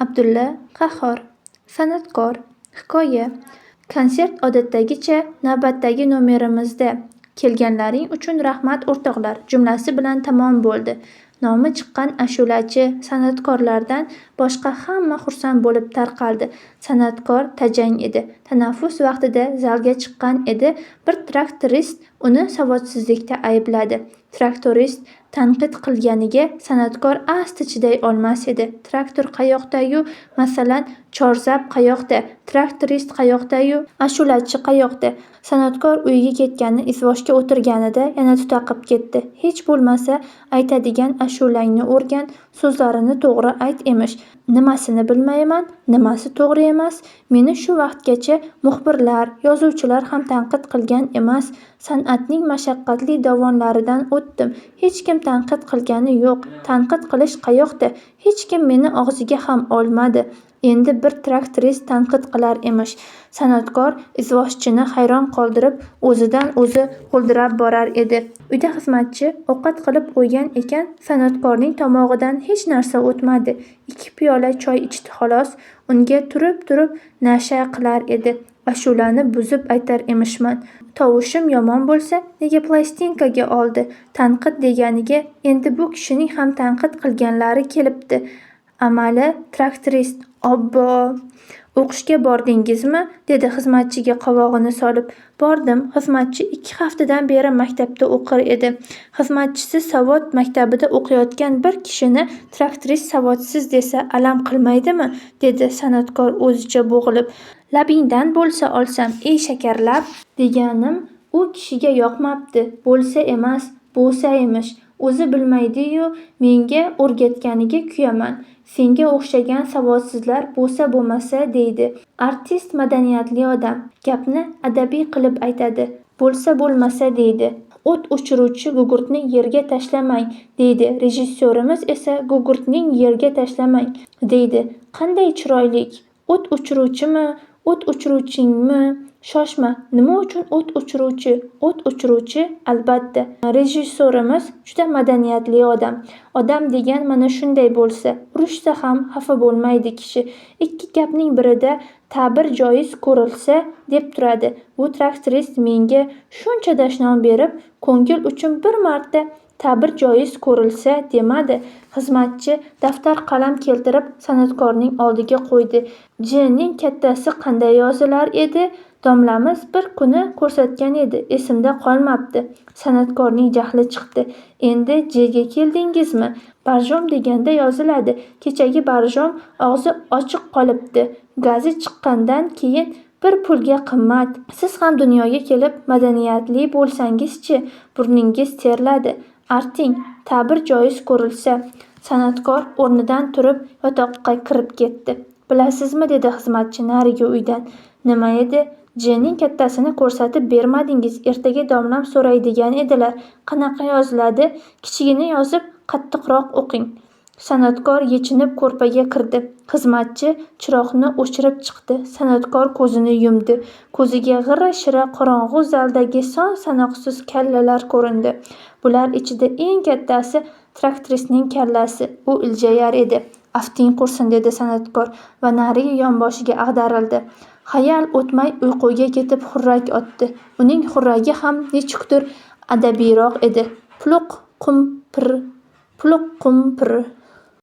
Abdulla Qahhor. San'atkor. Hikoya. Konsert odatdagicha navbatdagi nomerimizda kelganlaring uchun rahmat o'rtoqlar jumlasi bilan tamom bo'ldi. Nomi chiqqan ashulachi, san'atkorlardan boshqa hamma xursand bo'lib tarqaldi. San'atkor tajang edi. Tanaffus vaqtida zalga chiqqan edi. Bir traktorist uni savodsizlikda aybladi. Traktorist tanqid qilganiga san'atkor asti chiday olmas edi. Traktor qayoqda-yu, masalan, chorzab qayoqda, traktorist qayoqda-yu, ashulachi qayoqda. San'atkor uyiga ketgani izvoshga o'tirganida yana tutaqib ketdi. Hech bo'lmasa aytadigan ashulangni o'rgan, so'zlarini to'g'ri ayt emish. Nimasini bilmayman, nimasi to'g'ri emas. Meni shu vaqtgacha muxbirlar, yozuvchilar ham tanqid qilgan emas. San'atning mashaqqatli dovonlaridan o'tdim. Hech kim tanqid qilgani yo'q. Tanqid qilish qayoqda? Hech kim meni og'ziga ham olmadi. Endi bir traktorist tanqid qilar emish. San'atkor izvoshchini hayron qoldirib, o'zidan o'zi g'o'ldirab borar edi. Uyda xizmatchi ovqat qilib qo'ygan ekan, san'atkorning tomog'idan hech narsa o'tmadi. 2 piyola choy ichdi xolos. Unga turib nasha qilar edi. Ashulani buzib aytar emishman. Tovushim yomon bo'lsa, nega plastinkaga oldi? Tanqid deganiga endi bu kishining ham tanqid qilganlari kelibdi. Amali traktorist. Obbo! O'qishga bordingizmi? Dedi xizmatchiga qovog'ini solib. Bordim. Xizmatchi 2 haftadan beri maktabda o'qir edi. Xizmatchisi savod maktabida o'qiyotgan bir kishini traktorist savodsiz desa alam qilmaydimi? Dedi san'atkor o'zicha bo'g'ilib. Labingdan bo'lsa olsam, ey shakarlab, deganim u kishiga yoqmabdi. Bo'lsa emas, bo'lsa emish. O'zi bilmaydi-yu, menga o'rgatganiga kuyaman. Senga o'xshagan savodsizlar bo'lsa bo'lmasa deydi. Artist madaniyatli odam. Gapni adabiy qilib aytadi. Bo'lsa bo'lmasa deydi. O't o'chiruvchi gugurtni yerga tashlamang deydi. Rejissyorimiz esa gugurtning yerga tashlamang deydi. Qanday chiroylik. O't o'chiruvchimi? O't o'chiruvchingmi? Shoshma. Nima uchun o't o'chiruvchi? O't o'chiruvchi albatta. Rejissyorimiz juda madaniyatli odam. Odam degan mana shunday bo'lsa, urushsa ham xafa bo'lmaydi kishi. 2 gapning birida ta'bir joiz ko'rilsa deb turadi. Bu traktorist menga shuncha dashnom berib, ko'ngil uchun bir marta ta'bir joiz ko'rilsa demadi. Xizmatchi daftar qalam keltirib san'atkorning oldiga qo'ydi. J.ning kattasi qanday yozilar edi? Domlamiz bir kuni ko'rsatgan edi, esimda qolmabdi. San'atkorning jahli chiqdi. Endi Jga keldingizmi? Barjom deganda yoziladi. Kechagi barjom og'zi ochiq qolibdi. Gazi chiqqandan keyin bir pulga qimmat. Siz ham dunyoga kelib madaniyatli bo'lsangiz-chi, burningiz terladi. Arting, ta'bir joiz ko'rilsa. San'atkor o'rnidan turib yotoqqa kirib ketdi. Bilasizmi, dedi xizmatchi narigi uydan. Nima edi? Jning kattasini ko'rsatib bermadingiz. Ertaga domlam so'raydigan edilar. Qanaqa yoziladi? Kichigini yozib, qattiqroq o'qing. San'atkor yechinib ko'rpaga kirdi. Xizmatchi chiroqni o'chirib chiqdi. San'atkor ko'zini yumdi. Ko'ziga g'ira-shira qorong'u zaldagi son sanoqsiz kallalar ko'rindi. Bular ichida eng kattasi traktoristning kallasi. U iljayar edi. Afting qursin, dedi san'atkor va narigi yonboshiga ag'darildi. Xayal o'tmay uyquga ketib xurrak otdi. Uning xurragi ham nechukdir adabiyroq edi. Pluq qum pir, pluq qum pir.